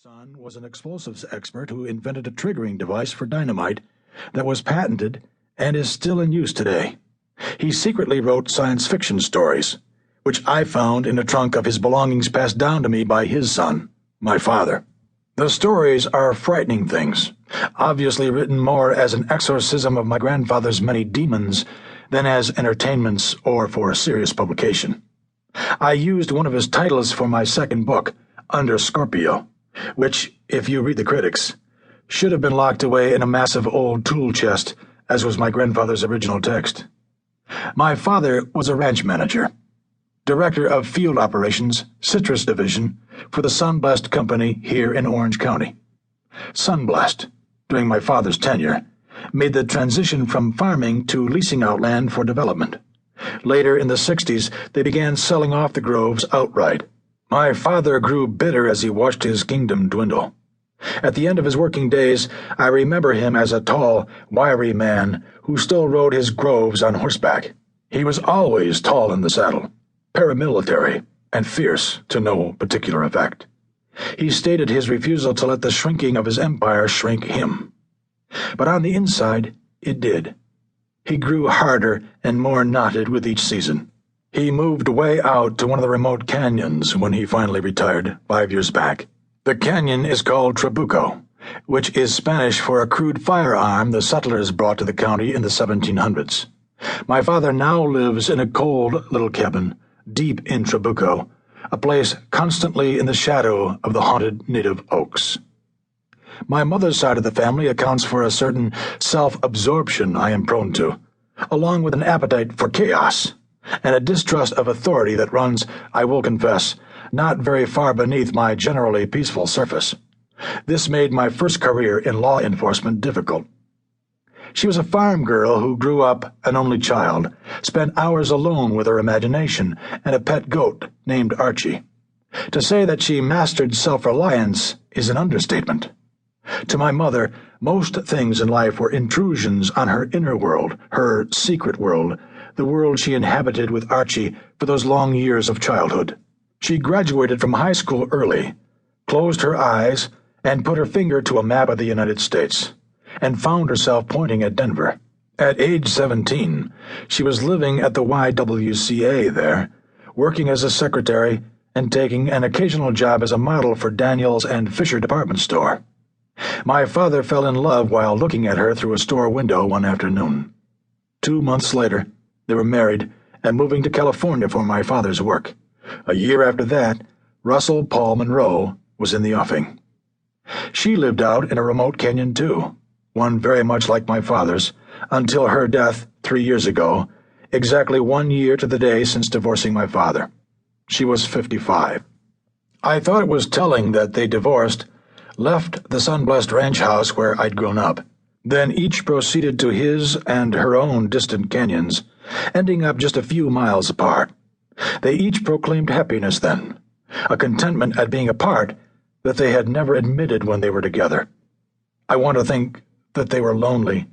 son was an explosives expert who invented a triggering device for dynamite that was patented and is still in use today. He secretly wrote science fiction stories, which I found in the trunk of his belongings passed down to me by his son, my father. The stories are frightening things, obviously written more as an exorcism of my grandfather's many demons than as entertainments or for serious publication. I used one of his titles for my second book, Under Scorpio, which, if you read the critics, should have been locked away in a massive old tool chest, as was my grandfather's original text. My father was a ranch manager, director of field operations, citrus division, for the Sunblest Company here in Orange County. Sunblest, during my father's tenure, made the transition from farming to leasing out land for development. Later in the 60s, they began selling off the groves outright. My father grew bitter as he watched his kingdom dwindle. At the end of his working days, I remember him as a tall, wiry man who still rode his groves on horseback. He was always tall in the saddle, paramilitary, and fierce to no particular effect. He stated his refusal to let the shrinking of his empire shrink him. But on the inside, it did. He grew harder and more knotted with each season. He moved way out to one of the remote canyons when he finally retired 5 years back. The canyon is called Trabuco, which is Spanish for a crude firearm the settlers brought to the county in the 1700s. My father now lives in a cold little cabin deep in Trabuco, a place constantly in the shadow of the haunted native oaks. My mother's side of the family accounts for a certain self-absorption I am prone to, along with an appetite for chaos and a distrust of authority that runs, I will confess, not very far beneath my generally peaceful surface. This made my first career in law enforcement difficult. She was a farm girl who grew up an only child, spent hours alone with her imagination and a pet goat named Archie. To say that she mastered self-reliance is an understatement. To my mother, most things in life were intrusions on her inner world, her secret world, the world she inhabited with Archie for those long years of childhood. She graduated from high school early, closed her eyes, and put her finger to a map of the United States, and found herself pointing at Denver. At age 17, she was living at the YWCA there, working as a secretary and taking an occasional job as a model for Daniels and Fisher department store. My father fell in love while looking at her through a store window one afternoon. 2 months later, they were married and moving to California for my father's work. A year after that, Russell Paul Monroe was in the offing. She lived out in a remote canyon too, one very much like my father's, until her death 3 years ago, exactly 1 year to the day since divorcing my father. She was 55. I thought it was telling that they divorced, left the Sunblest ranch house where I'd grown up, then each proceeded to his and her own distant canyons, ending up just a few miles apart. They each proclaimed happiness then, a contentment at being apart that they had never admitted when they were together. I want to think that they were lonely,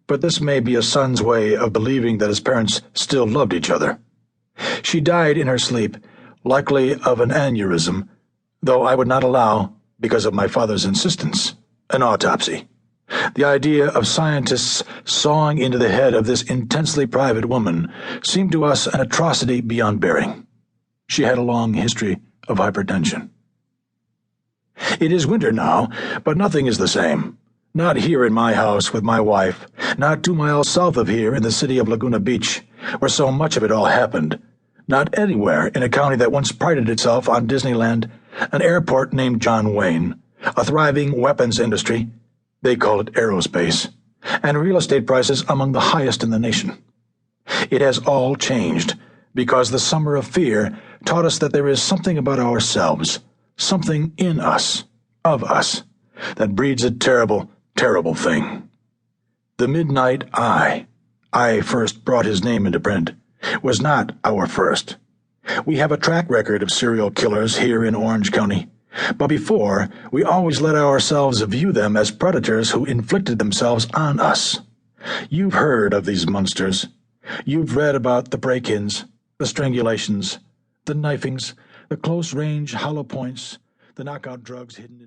but this may be a son's way of believing that his parents still loved each other. She died in her sleep, likely of an aneurysm, though I would not allow, because of my father's insistence, an autopsy. The idea of scientists sawing into the head of this intensely private woman seemed to us an atrocity beyond bearing. She had a long history of hypertension. It is winter now, but nothing is the same. Not here in my house with my wife, not 2 miles south of here in the city of Laguna Beach, where so much of it all happened, not anywhere in a county that once prided itself on Disneyland, an airport named John Wayne, a thriving weapons industry, they call it aerospace, and real estate prices among the highest in the nation. It has all changed because the summer of fear taught us that there is something about ourselves, something in us, of us, that breeds a terrible, terrible thing. The Midnight I first brought his name into print, was not our first. We have a track record of serial killers here in Orange County, but before, we always let ourselves view them as predators who inflicted themselves on us. You've heard of these monsters. You've read about the break-ins, the strangulations, the knifings, the close-range hollow points, the knockout drugs hidden in